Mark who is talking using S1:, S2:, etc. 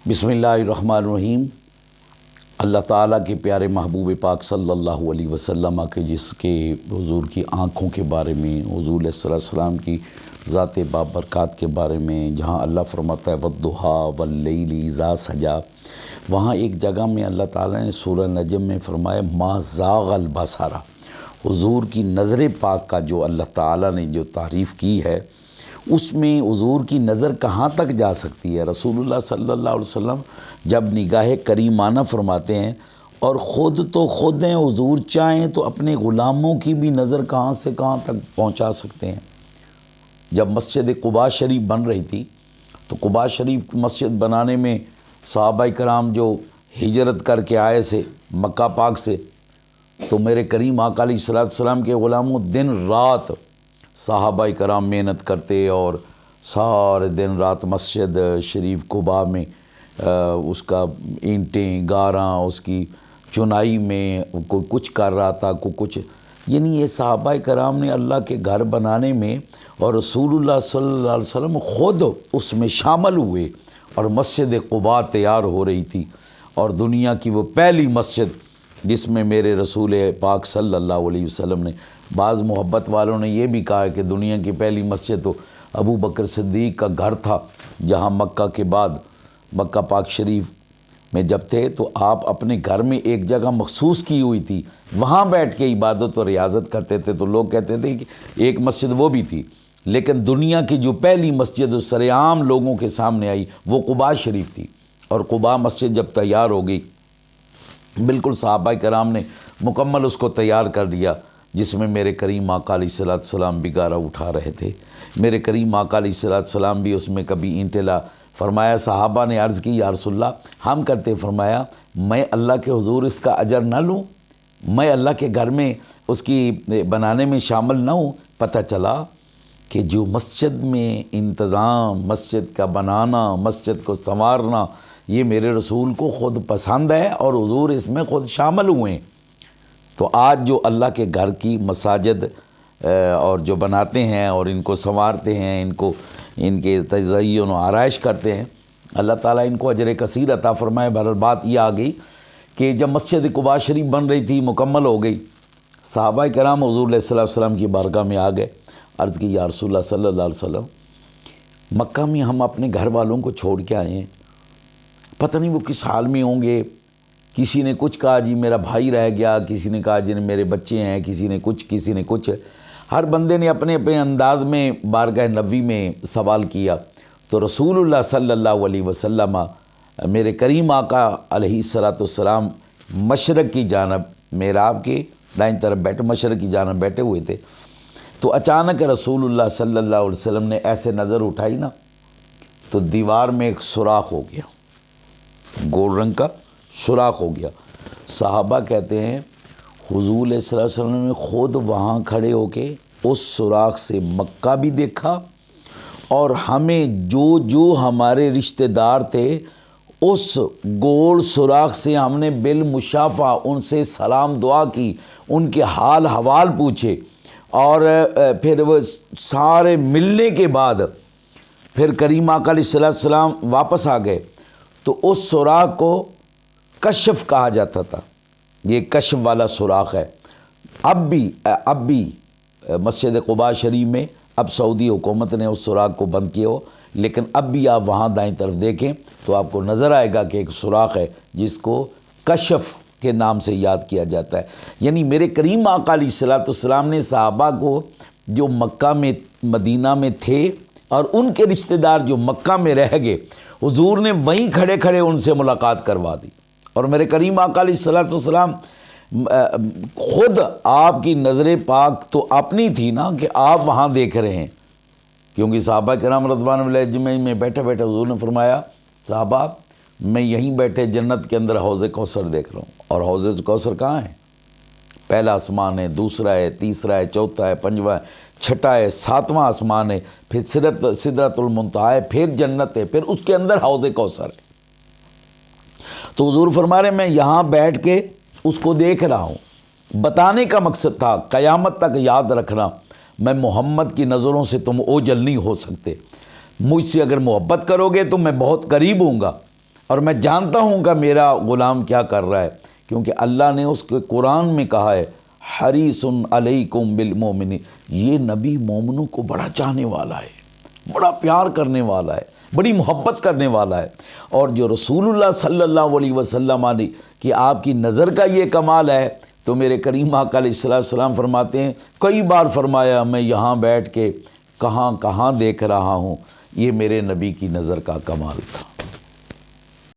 S1: बिस्मिल्लाहिर्रहमानिर्रहीम। अल्लाह ताला के प्यारे महबूब पाक सल्लल्लाहु अलैहि वसल्लम के जिसके हुजूर की आँखों के बारे में, हुजूर अलैहि सलाम की ज़ात बाबरकत के बारे में, जहाँ अल्लाह फरमाता है वद्दुहा वल्लैलि इज़ा सजा, वहाँ एक जगह में अल्लाह ताला ने सूरह नजम में फरमाया मा ज़ागल बसरा। हुजूर की नज़र पाक का जो अल्लाह ताला ने जो तारीफ़ की है, उसमें हुजूर की नज़र कहाँ तक जा सकती है। रसूलुल्लाह सल्लल्लाहु अलैहि वसल्लम जब निगाह करीमाना फरमाते हैं और ख़ुद तो ख़ुद हैं, हुजूर चाहें तो अपने ग़ुलामों की भी नज़र कहाँ से कहाँ तक पहुँचा सकते हैं। जब मस्जिद कुबा शरीफ बन रही थी तो कुबा शरीफ मस्जिद बनाने में सहाबाए कराम जो हिजरत करके आए से मक्का पाक से, तो मेरे करीम आका अलैहिस्सलाम के ग़ुलामों दिन रात सहाबाए कराम मेहनत करते और सारे दिन रात मस्जिद शरीफ कुबा में उसका ईंटें गारा उसकी चुनाई में कोई कुछ कर रहा था, कोई कुछ, यानी ये सहाबाए कराम ने अल्लाह के घर बनाने में और रसूलुल्लाह सल्लल्लाहु अलैहि वसल्लम ख़ुद उसमें शामिल हुए और मस्जिद कुबा तैयार हो रही थी। और दुनिया की वो पहली मस्जिद जिसमें मेरे रसूल पाक सल्लल्लाहु अलैहि वसल्लम ने, बाज़ मोहब्बत वालों ने यह भी कहा है कि दुनिया की पहली मस्जिद तो अबू बकर सिद्दीक़ का घर था, जहाँ मक्का के बाद मक्का पाक शरीफ में जब थे तो आप अपने घर में एक जगह मखसूस की हुई थी, वहाँ बैठ के इबादत और रियाज़त करते थे। तो लोग कहते थे कि एक मस्जिद वो भी थी, लेकिन दुनिया की जो पहली मस्जिद सरेआम लोगों के सामने आई वो कुबा शरीफ थी। और कुबा मस्जिद जब तैयार हो गई, बिल्कुल सहाबाए कराम ने मुकम्मल उसको तैयार कर दिया, जिसमें मेरे करीम आका अलैहिस्सलाम भी गारा उठा रहे थे। मेरे करीम आका अलैहिस्सलाम भी उसमें कभी ईंटेला फरमाया। सहाबा ने अर्ज़ की या रसूलल्लाह हम करते, फरमाया मैं अल्लाह के हुजूर इसका अजर ना लूँ, मैं अल्लाह के घर में उसकी बनाने में शामिल ना हूँ। पता चला कि जो मस्जिद में इंतज़ाम, मस्जिद का बनाना, मस्जिद को संवारना, ये मेरे रसूल को ख़ुद पसंद है और हुजूर इसमें ख़ुद शामिल हुए। तो आज जो अल्लाह के घर की मसाजिद और जो बनाते हैं और इनको संवारते हैं, इनको इनके तज़य्युन और आराइश करते हैं, अल्लाह ताला इनको अजर कसीर अता फ़रमाए। बहरहाल बात ये आ गई कि जब मस्जिद कुबा शरीफ बन रही थी, मुकम्मल हो गई, सहाबाए कराम हुज़ूर अलैहि सलाम की बारगाह में आ गए। अर्ज़ की या रसूलल्लाह सल्लल्लाहु अलैहि वसल्लम मक्का में हम अपने घर वालों को छोड़ के आए हैं, पता नहीं वो किस हाल में होंगे। किसी ने कुछ कहा जी मेरा भाई रह गया, किसी ने कहा जी मेरे बच्चे हैं, किसी ने कुछ, किसी ने कुछ। हर बंदे ने अपने अपने अंदाज में बारगाह नबी में सवाल किया। तो रसूलुल्लाह सल्लल्लाहु अलैहि वसल्लम मेरे करीम आका अलैहिस्सलाम मशरक़ की जानब, मेहराब के दाईं तरफ बैठे, मशरक़ की जानब बैठे हुए थे। तो अचानक रसूलुल्लाह सल्लल्लाहु अलैहि वसल्लम ने ऐसे नज़र उठाई ना, तो दीवार में एक सुराख हो गया, गोल रंग का सुराख हो गया। साहबा कहते हैं हुजूर सल्लल्लाहु अलैहि वसल्लम ने ख़ुद वहाँ खड़े होके उस सुराख से मक्का भी देखा और हमें जो जो हमारे रिश्तेदार थे उस गोल सुराख से हमने बिल मुशाफा उनसे सलाम दुआ की, उनके हाल हवाल पूछे। और फिर वो सारे मिलने के बाद फिर करीम आका अलैहिस्सलाम वापस आ गए। तो उस सुराख को कशफ कहा जाता था, ये कशफ वाला सुराख है। अब भी मस्जिद कुबा शरीफ में अब सऊदी हुकूमत ने उस सुराख को बंद किया हो, लेकिन अब भी आप वहाँ दाईं तरफ देखें तो आपको नज़र आएगा कि एक सुराख है जिसको कशफ के नाम से याद किया जाता है। यानी मेरे करीम आका अलैहिस्सलाम ने सहाबा को जो मक्का में, मदीना में थे और उनके रिश्तेदार जो मक्का में रह गए, हुजूर ने वहीं खड़े खड़े उनसे मुलाकात करवा दी। और मेरे करीम आका अलैहिस्सलाम ख़ुद आपकी नज़र पाक तो अपनी थी ना कि आप वहाँ देख रहे हैं, क्योंकि सहाबा किराम रज़वानुल्लाह अलैहिम में बैठे बैठे हुजूर ने फरमाया साहबा मैं यहीं बैठे जन्नत के अंदर हौज़ कौसर देख रहा हूँ। और हौज़ कौसर कहाँ है? पहला आसमान है, दूसरा है, तीसरा है, चौथा है, पंजवा है, छठा है, सातवां आसमान है, फिर सिदरतुल मुंतहा है, फिर जन्नत है, फिर उसके अंदर हौज़ कौसर है। तो हुजूर फरमा रहे मैं यहाँ बैठ के उसको देख रहा हूँ। बताने का मकसद था क़यामत तक याद रखना, मैं मोहम्मद की नज़रों से तुम ओझल नहीं हो सकते। मुझसे अगर मोहब्बत करोगे तो मैं बहुत करीब हूँगा, और मैं जानता हूँ कि मेरा ग़ुलाम क्या कर रहा है, क्योंकि अल्लाह ने उसके कुरान में कहा है हरीसुन अलैकुम बिल मोमिनीन, ये नबी मोमिनों को बड़ा चाहने वाला है, बड़ा प्यार करने वाला है, बड़ी मोहब्बत करने वाला है। और जो रसूलुल्लाह सल्लल्लाहु अलैहि वसल्लम ने कि आपकी नज़र का ये कमाल है, तो मेरे करीम आका अलैहिस्सलाम फरमाते हैं, कई बार फरमाया मैं यहाँ बैठ के कहाँ कहाँ देख रहा हूँ, ये मेरे नबी की नज़र का कमाल था।